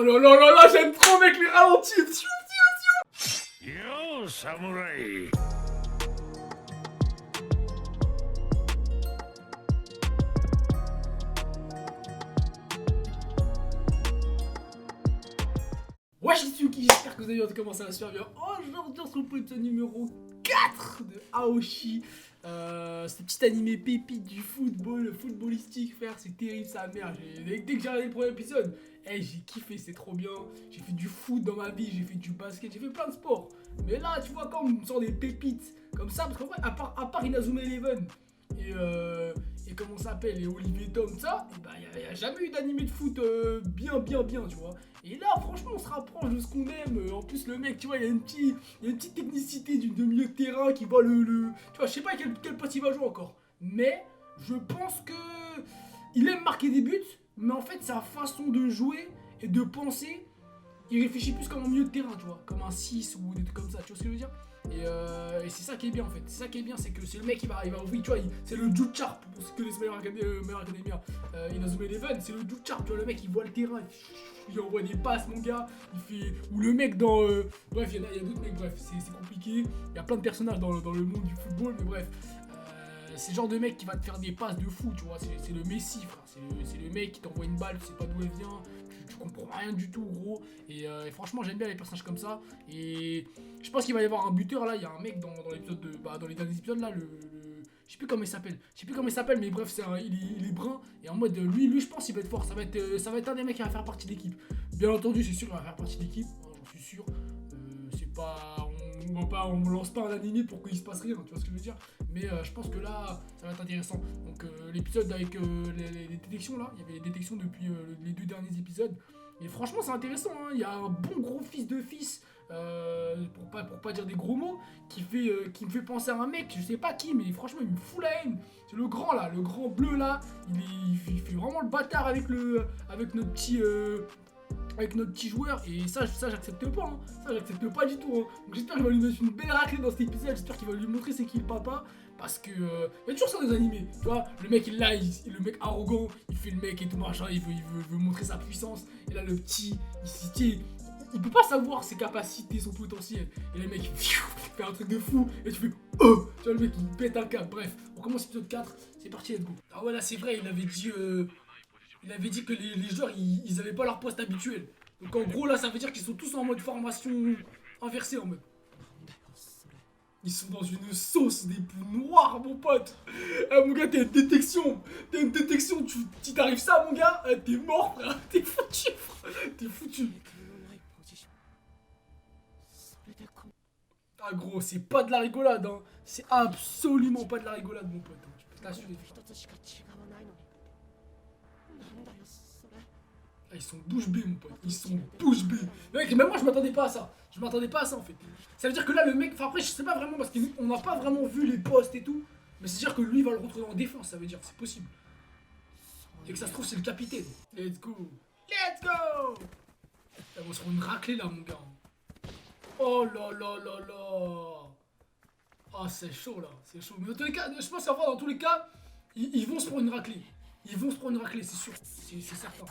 Oh là là là là, j'aime trop mec les ralentis. Yo, samouraï. Wesh les Tsuki, j'espère que vous allez bien, comment ça va super bien. Aujourd'hui on se retrouve pour l'épisode numéro 4 de Aoshi. Ce petit animé pépite du football, footballistique, frère, c'est terrible sa mère. Dès que j'ai regardé le premier épisode, j'ai kiffé, c'est trop bien. J'ai fait du foot dans ma vie, j'ai fait du basket, j'ai fait plein de sports. Mais là, tu vois, quand on me sort des pépites comme ça, parce qu'en vrai, à part Inazuma Eleven et comment ça s'appelle, et Olivier Tom, ça, et bah, y a jamais eu d'animé de foot bien, tu vois. Et là, franchement, on se rapproche de ce qu'on aime. En plus, le mec, tu vois, il y a une petite technicité de milieu de terrain qui va tu vois, je sais pas quel poste il va jouer encore. Mais je pense que il aime marquer des buts, mais en fait, sa façon de jouer et de penser, il réfléchit plus comme un milieu de terrain, tu vois, comme un 6 ou des trucs comme ça, tu vois ce que je veux dire. Et c'est ça qui est bien en fait, c'est ça qui est bien, c'est que c'est le mec qui va oui, tu vois, c'est le Jude Sharp pour ce que les meilleurs académiens, Inazuma Eleven, c'est le Jude Sharp, tu vois, le mec il voit le terrain, il envoie des passes mon gars, il fait, ou le mec dans, bref, il y a d'autres mecs, bref, c'est compliqué, il y a plein de personnages dans le monde du football, mais bref, c'est le genre de mec qui va te faire des passes de fou, tu vois, c'est le Messi frère, c'est le mec qui t'envoie une balle, tu sais pas d'où elle vient, tu comprends rien du tout gros, et franchement j'aime bien les personnages comme ça, et je pense qu'il va y avoir un buteur là, il y a un mec dans l'épisode dans les derniers épisodes là, je sais plus comment il s'appelle, mais bref, il est brun, et en mode, lui je pense qu'il va être fort, ça va être un des mecs qui va faire partie de l'équipe, bien entendu c'est sûr qu'il va faire partie de l'équipe, j'en suis sûr, c'est pas, on me lance pas un animé pour qu'il se passe rien, tu vois ce que je veux dire. Mais je pense que là, ça va être intéressant. Donc l'épisode avec les détections là, il y avait les détections depuis les 2 derniers épisodes. Et franchement, c'est intéressant, hein. Il y a un bon gros fils de fils, pour pas dire des gros mots, qui me fait penser à un mec, je sais pas qui, mais franchement, il me fout la haine. C'est le grand là, le grand bleu là, il fait vraiment le bâtard avec notre petit joueur, et ça j'accepte pas, hein. Ça j'accepte pas du tout, hein. Donc j'espère qu'il va lui mettre une belle raclée dans cet épisode, j'espère qu'il va lui montrer c'est qui le papa, parce que y a toujours ça dans les animés, tu vois, le mec il est là, le mec arrogant, il fait le mec et tout machin, il veut montrer sa puissance, et là le petit, il peut pas savoir ses capacités, son potentiel, et le mec il fait un truc de fou, et tu fais oh, tu vois, le mec il pète un câble. Bref, on commence l'épisode 4, c'est parti, let's go. Ah ouais, là c'est vrai, il avait dit que les joueurs, ils avaient pas leur poste habituel. Donc en gros, là, ça veut dire qu'ils sont tous en mode formation inversée, en mode. Ils sont dans une sauce des poux noirs, mon pote. Mon gars, t'as une détection. Tu t'arrives ça, mon gars, t'es mort, frère. T'es foutu, frère. T'es foutu. Ah gros, c'est pas de la rigolade, hein. C'est absolument pas de la rigolade, mon pote. Je peux t'assurer. Ah, ils sont bouche bée, mon pote. Ils sont bouche bée. Mec, même moi, je m'attendais pas à ça. Je m'attendais pas à ça, en fait. Ça veut dire que là, le mec... Enfin, après, je sais pas vraiment, parce qu'on n'a pas vraiment vu les postes et tout. Mais c'est dire que lui, il va le retrouver en défense, ça veut dire. C'est possible. Et que ça se trouve, c'est le capitaine. Let's go. Let's go. Là, on se rend une raclée, là, mon gars. Oh là là là là. Ah, c'est chaud, là. C'est chaud. Mais dans tous les cas, je pense qu'en dans tous les cas, ils vont se prendre une raclée. Ils vont se prendre une raclée, c'est sûr. C'est certain.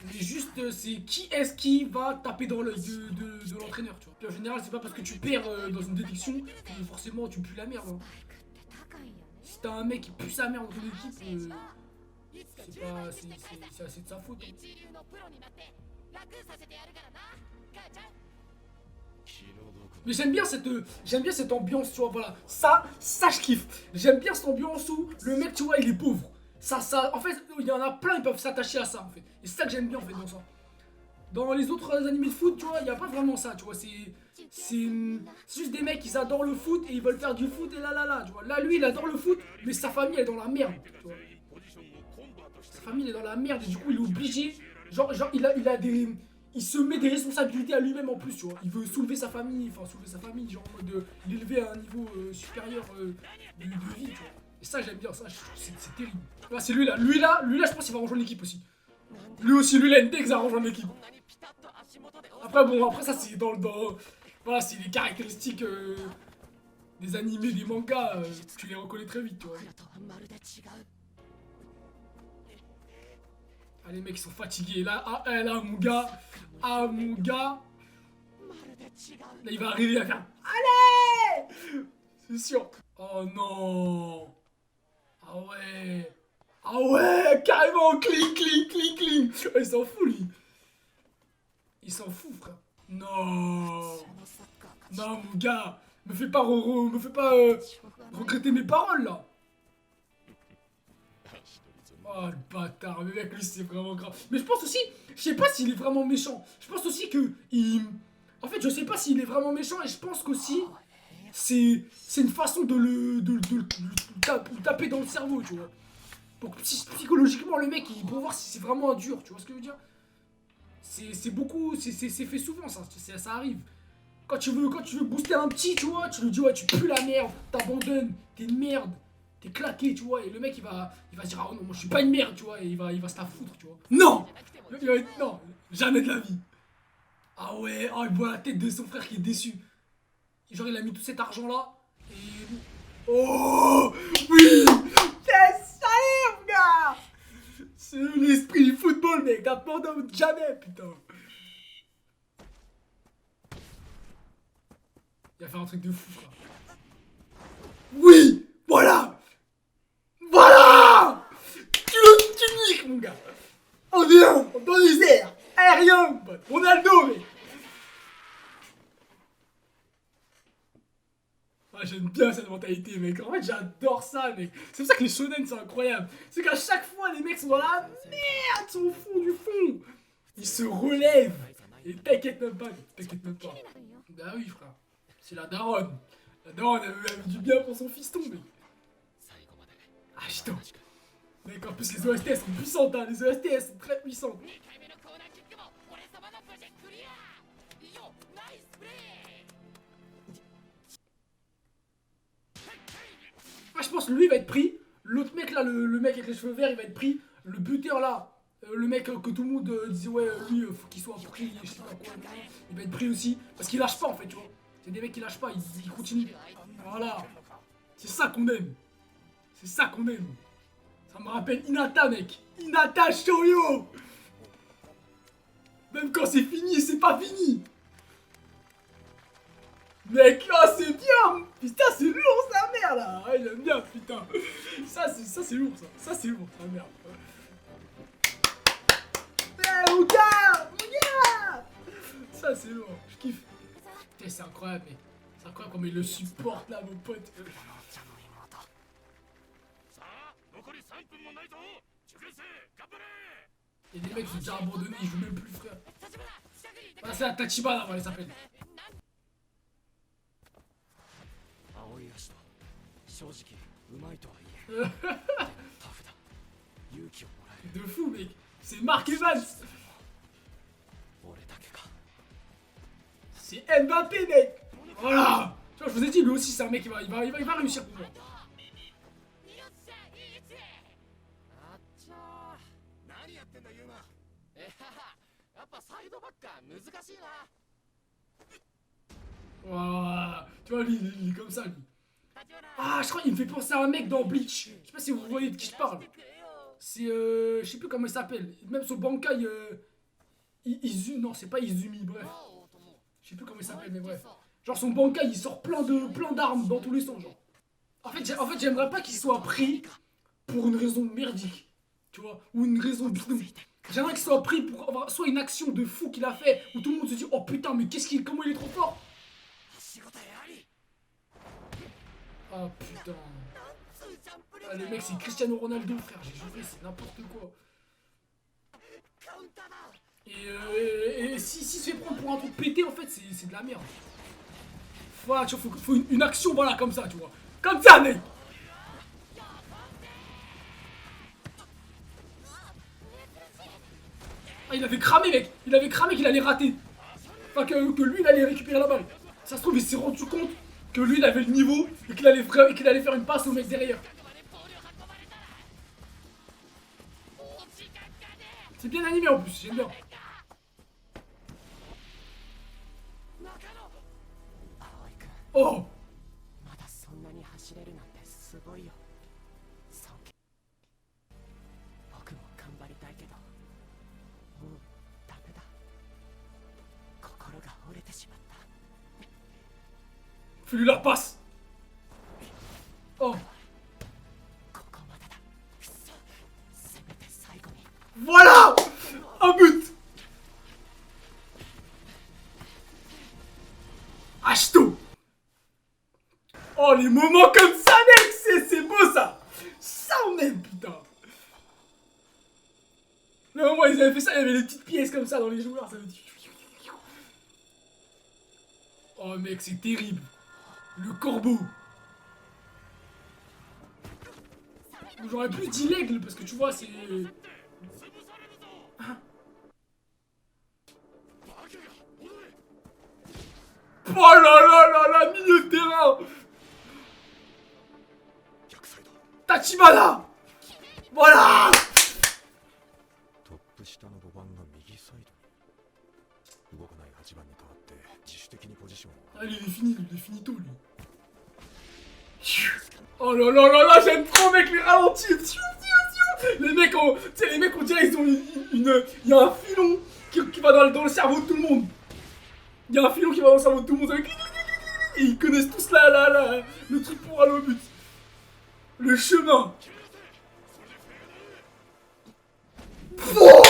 Mais juste, c'est qui est-ce qui va taper dans l'œil de l'entraîneur, tu vois. Puis en général, c'est pas parce que tu perds dans une détection que forcément tu pues la merde, hein. Si t'as un mec qui pue sa merde dans ton équipe, c'est assez de sa faute, hein. Mais j'aime bien cette ambiance, tu vois, voilà. Ça je kiffe. J'aime bien cette ambiance où le mec, tu vois, il est pauvre. En fait, il y en a plein, ils peuvent s'attacher à ça, en fait. Et c'est ça que j'aime bien, en fait, dans ça. Dans les autres animés de foot, tu vois, il n'y a pas vraiment ça, tu vois. C'est juste des mecs, ils adorent le foot et ils veulent faire du foot et là, tu vois. Là, lui, il adore le foot, mais sa famille, elle est dans la merde, tu vois. Sa famille, elle est dans la merde et du coup, il est obligé. Genre il se met des responsabilités à lui-même en plus, tu vois. Il veut soulever sa famille, genre en mode l'élever à un niveau supérieur de vie, tu vois. Et ça, j'aime bien, ça, c'est terrible. Là, c'est lui là, je pense qu'il va rejoindre l'équipe aussi. Lui aussi, lui, il a une dex à rejoindre l'équipe. Après, ça, c'est voilà, c'est les caractéristiques des animés, des mangas, tu les reconnais très vite, tu vois. Ah, les mecs ils sont fatigués. Là, là mon gars. Ah, mon gars. Là, il va arriver à faire. Allez! C'est sûr. Oh non. Ah ouais. Ah ouais, carrément. Cling, cling, cling, cling. Il s'en fout, lui. Il s'en fout, frère. Non. Non, mon gars. Me fais pas, regretter mes paroles, là. Oh le bâtard, mais mec lui c'est vraiment grave. Mais je pense aussi, je sais pas s'il est vraiment méchant. Je pense aussi que en fait je sais pas s'il est vraiment méchant et je pense qu'aussi c'est une façon de le taper dans le cerveau, tu vois. Pour que psychologiquement le mec pour voir si c'est vraiment un dur, tu vois ce que je veux dire. C'est beaucoup, c'est fait souvent ça, ça arrive. Quand tu veux booster un petit, tu vois, tu lui dis ouais tu pues la merde, t'abandonnes, t'es une merde. T'es claqué, tu vois, et le mec il va se dire ah non, moi je suis pas une merde, tu vois, et il va se la foutre, tu vois. Non! Non, jamais de la vie. Ah ouais, oh, il voit la tête de son frère qui est déçu. Genre il a mis tout cet argent là, et. Oh! Oui! C'est ça, mon gars! C'est l'esprit du football, mec, t'abandonnes jamais, putain. Il a fait un truc de fou, frère. Oui! Voilà! Voilà! Tu niques, mon gars! On vient! On donne les airs! Aérien, mon pote! Ronaldo, mec! Ah, j'aime bien cette mentalité, mec. En fait, j'adore ça, mec. C'est pour ça que les shonen, c'est incroyable. C'est qu'à chaque fois, les mecs sont dans la merde, sont au fond du fond. Ils se relèvent. Et t'inquiète même pas, t'inquiète même pas. Bah oui, frère. C'est la daronne. La daronne, elle veut du bien pour son fiston, mec. Ah, putain. Mec, en plus les OST sont puissantes, hein. Les OST sont très puissantes. Ah, je pense que lui il va être pris. L'autre mec là, le mec avec les cheveux verts, il va être pris. Le buteur là, le mec que tout le monde disait ouais, lui, faut qu'il soit pris, je sais pas quoi. Il va être pris aussi. Parce qu'il lâche pas en fait, tu vois. C'est des mecs qui lâchent pas, ils continuent. Voilà. C'est ça qu'on aime. C'est ça qu'on aime. Ça me rappelle Hinata, mec. Hinata Shoujo. Même quand c'est fini, c'est pas fini. Mec, là, c'est bien. Putain, c'est lourd, sa mère, là. Ouais, j'aime bien, putain. Ça, c'est lourd, ça. Ça, c'est lourd, sa mère. Eh, mon gars. Ça, c'est lourd. Je kiffe. Putain, c'est incroyable, mec. C'est incroyable comme il le supporte, là, mon pote. Et les mecs sont déjà abandonnés, ils jouent même plus, frère. Ah, c'est la Tachibana, elle s'appelle. De fou, mec. C'est Mark Evans. C'est Mbappé, mec. Voilà. Tu vois, je vous ai dit, lui aussi, c'est un mec qui va réussir pour moi. Voilà. Tu vois, lui, il est comme ça, lui. Ah, je crois qu'il me fait penser à un mec dans Bleach. Je sais pas si vous voyez de qui je parle. C'est, je sais plus comment il s'appelle. Même son Bankai, Izumi, non, c'est pas Izumi, bref. Je sais plus comment il s'appelle, mais bref. Genre son Bankai, il sort plein d'armes dans tous les sens, genre. En fait, j'aimerais pas qu'il soit pris pour une raison merdique, tu vois, ou une raison bidon. J'aimerais qu'il soit pris pour avoir soit une action de fou qu'il a fait, où tout le monde se dit oh putain, mais comment il est trop fort. Oh putain. Ah, le mec c'est Cristiano Ronaldo, frère, j'ai joué, c'est n'importe quoi. Et si se fait prendre pour un truc pété, en fait, c'est de la merde. Voilà, tu vois, faut une action, voilà, comme ça, tu vois. Comme ça, mec. Ah, il avait cramé, mec. Il avait cramé qu'il allait rater. Enfin, que lui, il allait récupérer la balle. Ça se trouve, il s'est rendu compte que lui, il avait le niveau et qu'il allait faire une passe au mec derrière. C'est bien animé en plus, j'aime bien. Oh! Fais-lui la passe. Oh. Voilà. Un but. Ashto. Oh, les moments comme ça, mec, c'est beau, ça. Ça, on aime, putain. Le moment où ils avaient fait ça, il y avait les petites pièces comme ça dans les joueurs, ça veut dire... Oh, mec, c'est terrible. Le corbeau. J'aurais plus dit l'aigle, parce que tu vois, c'est... Oh là là là là, milieu de terrain. Tachibana. Voilà. Allez, il est finito, lui. Oh là là là là, j'aime trop, mec, les ralentis. Les mecs, tu sais, les mecs, on dirait, ils ont une... Il y a un filon qui va dans le cerveau de tout le monde. Il y a un filon qui va dans le cerveau de tout le monde avec... Et ils connaissent tous le truc pour aller au but. Le chemin. Oh.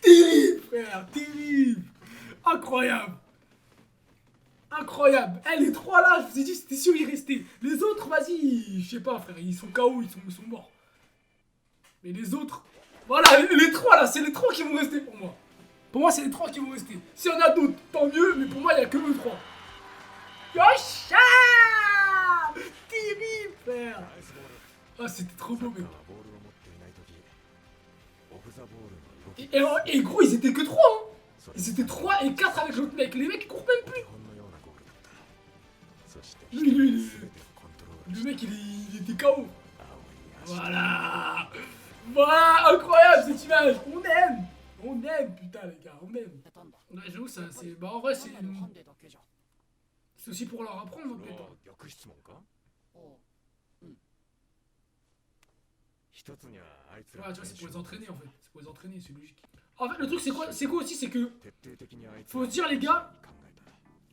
Terrible, frère, terrible. Incroyable. Incroyable. Eh, les trois là, je vous ai dit, c'était sûr, ils restaient. Les autres, vas-y, je sais pas, frère, ils sont KO, ils sont morts. Mais les autres, voilà, les trois là, c'est les trois qui vont rester pour moi. Pour moi, c'est les trois qui vont rester. S'il y en a d'autres, tant mieux, mais pour moi, il n'y a que eux trois. Yosha! Terrible, frère. Ah, c'était trop beau, mec. Et gros, ils étaient que 3, hein. Ils étaient 3 et 4 avec l'autre mec. Les mecs, ils courent même plus. Le mec, il était KO. Voilà. Voilà, incroyable cette image. On aime. On aime, putain, les gars, on aime. Ouais, j'avoue, ça, c'est... Bah, en vrai, c'est... C'est aussi pour leur apprendre, peut-être. Ouais, tu vois, c'est pour les entraîner, en fait. C'est pour les entraîner, c'est logique. En fait, le truc, c'est quoi aussi, c'est que... Faut se dire, les gars...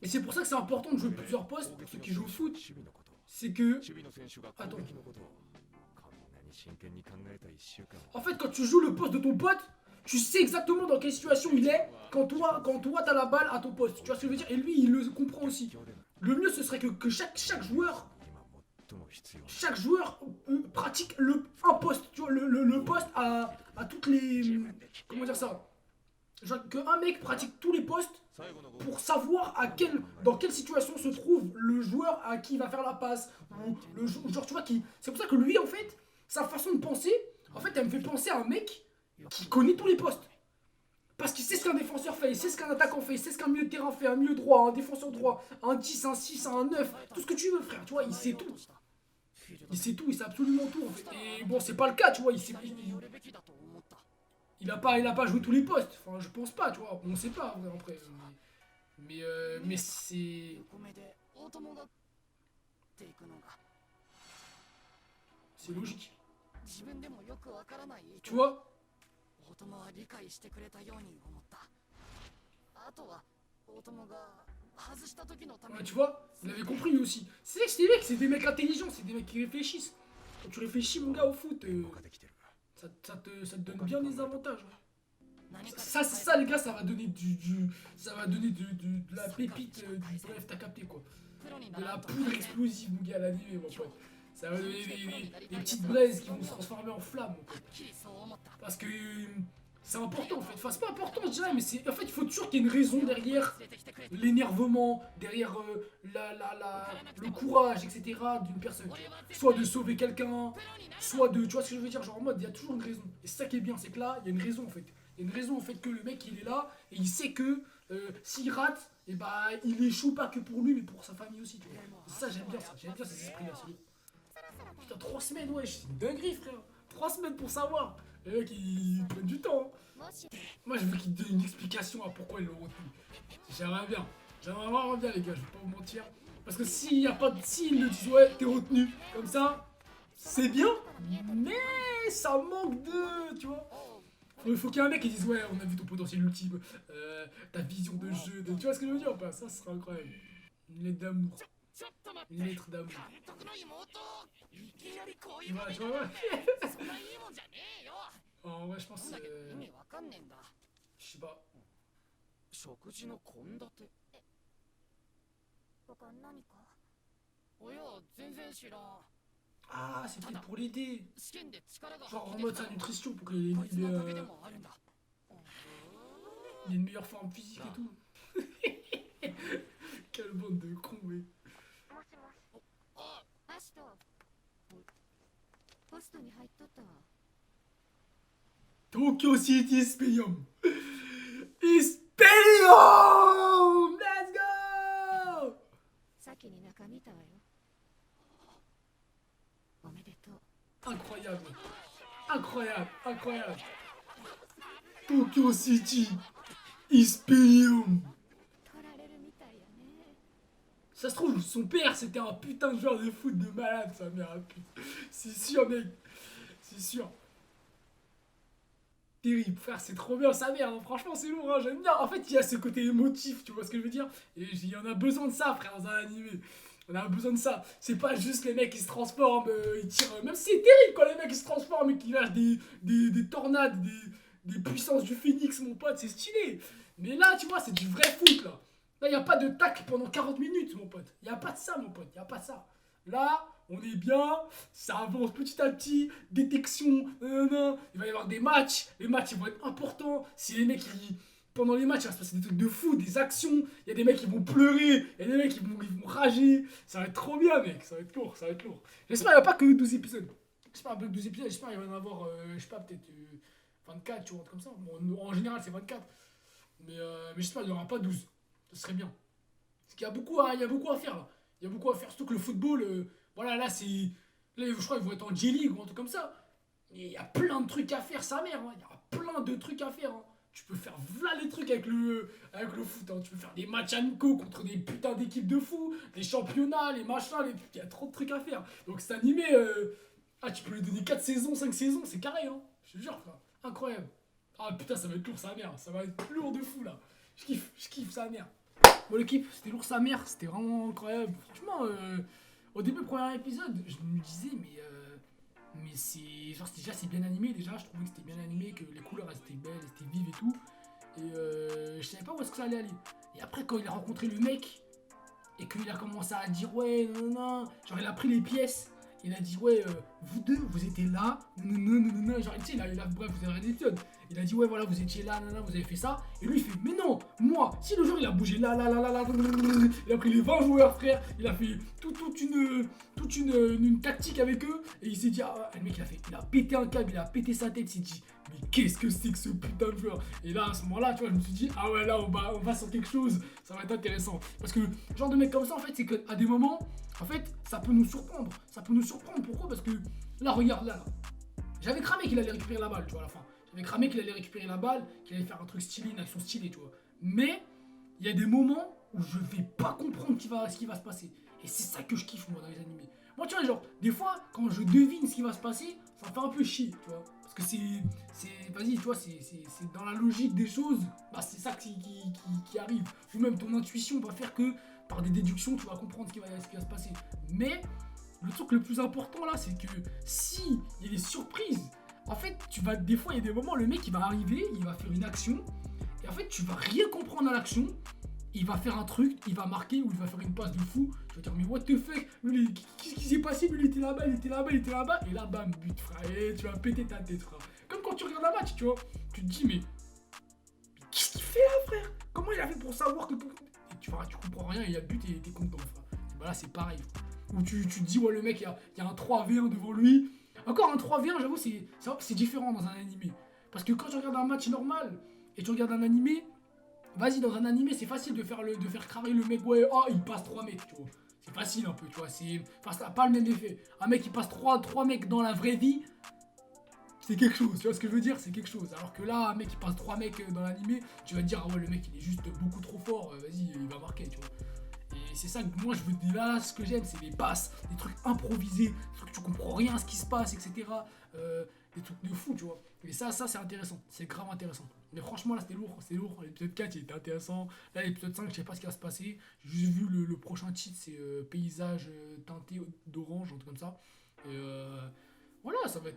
Et c'est pour ça que c'est important de jouer plusieurs postes, pour ceux qui jouent au foot. C'est que... Attends. En fait, quand tu joues le poste de ton pote, tu sais exactement dans quelle situation il est quand toi t'as la balle à ton poste. Tu vois ce que je veux dire? Et lui, il le comprend aussi. Le mieux, ce serait que chaque joueur pratique un poste. Tu vois, le poste à toutes les... Comment dire ça? Genre qu'un mec pratique tous les postes pour savoir dans quelle situation se trouve le joueur à qui il va faire la passe. Ou genre, tu vois, c'est pour ça que lui, en fait, sa façon de penser, en fait, elle me fait penser à un mec qui connaît tous les postes. Parce qu'il sait ce qu'un défenseur fait, il sait ce qu'un attaquant fait, il sait ce qu'un milieu de terrain fait, un milieu droit, un défenseur droit, un 10, un 6, un 9, tout ce que tu veux, frère, tu vois, il sait tout. Il sait tout, il sait absolument tout, en fait. Et bon, c'est pas le cas, tu vois, il a pas joué tous les postes. Enfin, je pense pas, tu vois, on sait pas, après. Mais c'est... C'est logique. Tu vois? Ouais, tu vois, il avait compris lui aussi. C'est des mecs intelligents, c'est des mecs qui réfléchissent. Quand tu réfléchis, mon gars, au foot, ça te donne bien des avantages. Ça, les gars, ça va donner ça va donner de la pépite, bref, t'as capté quoi. De la poudre explosive, mon gars, à l'animé, mon pote. Ça va donner des petites braises qui vont se transformer en flammes, mon pote. Parce que c'est important en fait. Enfin, c'est pas important, je dirais, mais en fait, il faut toujours qu'il y ait une raison derrière l'énervement, derrière le courage, etc. d'une personne. Soit de sauver quelqu'un, soit de. Tu vois ce que je veux dire? Genre en mode, il y a toujours une raison. Et c'est ça qui est bien, c'est que là, il y a une raison en fait. Il y a une raison en fait que le mec il est là et il sait que s'il rate, et bah il échoue pas que pour lui mais pour sa famille aussi. Tu vois. Ça, j'aime bien ça. J'aime bien ces esprits là. Putain, 3 semaines, ouais, c'est une dinguerie, frère. 3 semaines pour savoir. Les mecs, ils prennent du temps. Moi, je veux qu'ils donnent une explication à pourquoi ils l'ont retenu. J'aimerais bien. J'aimerais vraiment bien, les gars, je vais pas vous mentir. Parce que s'il n'y a pas de signe de disent ouais, t'es retenu, comme ça, c'est bien, mais ça manque de. Tu vois. Il faut qu'il y ait un mec qui dise ouais, on a vu ton potentiel ultime, ta vision de jeu, tu vois ce que je veux dire ou pas? Ça serait incroyable. Une lettre d'amour. Une lettre d'amour. Voilà, tu vois, ouais. En vrai, je pense. Je sais pas. 食事の献立他何かおや全然知らん Ah, c'est peut-être pour l'aider. 試験で力が Genre en mode sa nutrition pour qu'il ait, こいつのためでもあるんだ il ait une meilleure forme physique et tout. Quelle bande de cons, ouais. もしもしアシトポストに入っとったわ Tokyo City Spellium. Spellium! Let's go! 先に中見たわよおめでとう Incroyable. Incroyable, incroyable. Tokyo City Spellium. 取られるみたいやね Ça se trouve, son père c'était un putain de joueur de foot de malade, sa mère. Putain. C'est sûr, mec. C'est sûr. Terrible, frère, c'est trop bien sa mère. Hein. Franchement, c'est lourd, hein. J'aime bien. En fait, il y a ce côté émotif, tu vois ce que je veux dire? Et il y en a besoin de ça, frère, dans un animé. On a besoin de ça. C'est pas juste les mecs qui se transforment, ils tirent. Même si c'est terrible quand les mecs ils se transforment et qu'ils lâchent des tornades, des puissances du phénix, mon pote, c'est stylé. Mais là, tu vois, c'est du vrai foot, là. Là, il n'y a pas de tac pendant 40 minutes, mon pote. Il n'y a pas de ça, mon pote. Il n'y a pas de ça. Là, on est bien. Ça avance petit à petit. Détection. Il va y avoir des matchs. Les matchs, ils vont être importants. Si les mecs, pendant les matchs, il va se passer des trucs de fou, des actions. Il y a des mecs qui vont pleurer. Il y a des mecs qui vont rager. Ça va être trop bien, mec. Ça va être lourd. Ça va être lourd. J'espère qu'il n'y a pas que 12 épisodes. J'espère qu'il y a pas que 12 épisodes. J'espère qu'il va y en avoir, je sais pas, peut-être 24, tu vois, comme ça. Bon, en général, c'est 24. Mais j'espère qu'il n'y en aura pas 12. Ce serait bien. Parce qu'il y a beaucoup à faire là. Il y a beaucoup à faire. Surtout que le football, voilà, là c'est. Là, je crois qu'ils vont être en J-League ou un truc comme ça. Et il y a plein de trucs à faire, sa mère. Hein. Il y a plein de trucs à faire. Hein. Tu peux faire voilà les trucs avec le foot. Hein. Tu peux faire des matchs amicaux contre des putains d'équipes de fou, des championnats, les machins, les trucs. Il y a trop de trucs à faire. Donc cet animé, tu peux lui donner 4 saisons, 5 saisons, c'est carré. Hein. Je te jure, frère. Incroyable. Ah putain, ça va être lourd, sa mère. Ça va être lourd de fou là. Je kiffe sa mère. Bon l'équipe, c'était lourd sa mère, c'était vraiment incroyable. Franchement, au début, premier épisode, je me disais, mais c'est. Genre, déjà, c'est bien animé, déjà, je trouvais que c'était bien animé, que les couleurs, elles étaient belles, elles étaient vives et tout. Et je savais pas où est-ce que ça allait aller. Et après, quand il a rencontré le mec, et qu'il a commencé à dire, ouais, non, genre, il a pris les pièces, il a dit, ouais, vous deux, vous étiez là, non, genre, tu sais, bref, vous avez regardé l'épisode. Il a dit, ouais, voilà, vous étiez là, vous avez fait ça. Et lui, il fait, mais non, moi, si le jour il a bougé là, il a pris les 20 joueurs, frère, il a fait toute une tactique avec eux. Et il s'est dit, ah, le mec, il a pété un câble, il a pété sa tête, il s'est dit, mais qu'est-ce que c'est que ce putain de joueur? Et là, à ce moment-là, tu vois, je me suis dit, ah ouais, là, on va sur quelque chose, ça va être intéressant. Parce que, genre de mec comme ça, en fait, c'est qu'à des moments, en fait, ça peut nous surprendre. Ça peut nous surprendre, pourquoi? Parce que, là, regarde, là. J'avais cramé qu'il allait récupérer la balle, tu vois, à la fin. J'avais cramé qu'il allait récupérer la balle, qu'il allait faire un truc stylé, une action stylée, tu vois. Mais, il y a des moments où je vais pas comprendre ce qui va se passer. Et c'est ça que je kiffe, moi, dans les animés. Moi, tu vois, genre, des fois, quand je devine ce qui va se passer, ça me fait un peu chier, tu vois. Parce que vas-y, tu vois, c'est dans la logique des choses, bah, c'est ça qui arrive. Ou même ton intuition va faire que, par des déductions, tu vas comprendre ce qui va se passer. Mais, le truc le plus important, là, c'est que si il y a des surprises, en fait, des fois, il y a des moments, le mec, il va arriver, il va faire une action, et en fait, tu vas rien comprendre à l'action, il va faire un truc, il va marquer, ou il va faire une passe de fou, tu vas dire, mais what the fuck, qu'est-ce qui s'est passé, lui, il était là-bas, et là, bam, but, frère, et tu vas péter ta tête, frère. Comme quand tu regardes un match, tu vois, tu te dis, mais qu'est-ce qu'il fait là, frère? Comment il a fait pour savoir que... Et tu comprends rien, il y a but, et t'es content, frère. Et bah là, c'est pareil, frère. Où tu te dis, ouais, le mec, il y a un 3v1 devant lui. Encore un 3v1, j'avoue, c'est différent dans un animé. Parce que quand tu regardes un match normal et tu regardes un animé, vas-y, dans un animé, c'est facile de faire cramer le mec. Ouais, oh, il passe 3 mecs, tu vois. C'est facile un peu, tu vois. Enfin, ça n'a pas le même effet. Un mec qui passe 3 mecs dans la vraie vie, c'est quelque chose, tu vois ce que je veux dire, c'est quelque chose. Alors que là, un mec qui passe 3 mecs dans l'animé, tu vas te dire, ah ouais, le mec il est juste beaucoup trop fort, vas-y, il va marquer, tu vois. Et c'est ça que moi je veux dire, là, ce que j'aime, c'est les passes, des trucs improvisés, des trucs que tu comprends rien à ce qui se passe, etc. Des trucs de fou, tu vois. Et ça c'est intéressant, c'est grave intéressant. Mais franchement, là, c'était lourd. L'épisode 4, il était intéressant. Là, l'épisode 5, je sais pas ce qui va se passer. J'ai juste vu le prochain titre, c'est paysage teinté d'orange, un truc comme ça. Et voilà, ça va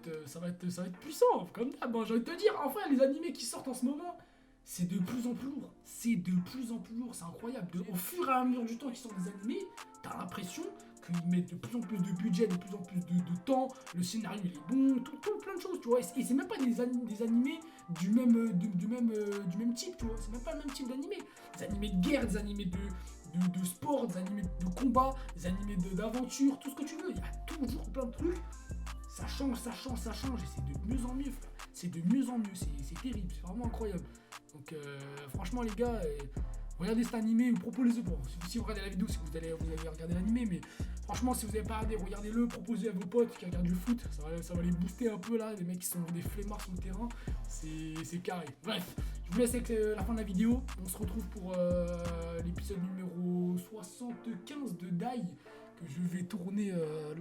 être puissant, comme d'hab, hein, j'ai envie de te dire. Enfin, les animés qui sortent en ce moment, c'est de plus en plus lourd. C'est de plus en plus lourd, c'est incroyable. Au fur et à mesure du temps qu'ils sortent des animés, t'as l'impression qu'ils mettent de plus en plus de budget, de plus en plus de temps, le scénario il est bon, tout plein de choses, tu vois. Et c'est même pas des animés du même type, tu vois. C'est même pas le même type d'animé. Des animés de guerre, des animés de sport, des animés de combat, des animés d'aventure, tout ce que tu veux. Il y a toujours plein de trucs. Ça change, et c'est de mieux en mieux, frère. C'est de mieux en mieux, c'est terrible, c'est vraiment incroyable. Donc franchement les gars, regardez cet animé, ou proposez-le. Bon, si vous regardez la vidéo, si vous allez regarder l'animé, mais franchement si vous n'avez pas regardé, regardez-le, proposez à vos potes qui regardent du foot, ça va les booster un peu là, les mecs qui sont des flemmards sur le terrain, c'est carré. Bref, je vous laisse avec la fin de la vidéo, on se retrouve pour l'épisode numéro 75 de Dai, que je vais tourner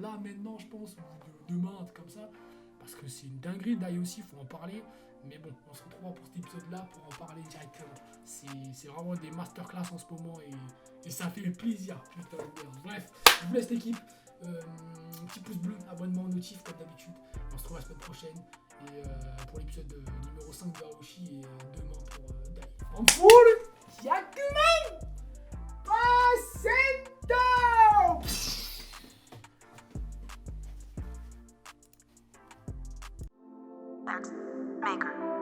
là maintenant je pense, ou demain, un truc comme ça, parce que c'est une dinguerie Dai aussi, il faut en parler. Mais bon, on se retrouvera pour cet épisode-là pour en parler directement. C'est vraiment des masterclass en ce moment et ça fait plaisir. Putain de merde. Bref, je vous laisse l'équipe. Petit pouce bleu, abonnement, notif comme d'habitude. On se retrouve la semaine prochaine et pour l'épisode numéro 5 de Aoshi et demain pour Dai. En full, Yakuman Pasento. Max Maker.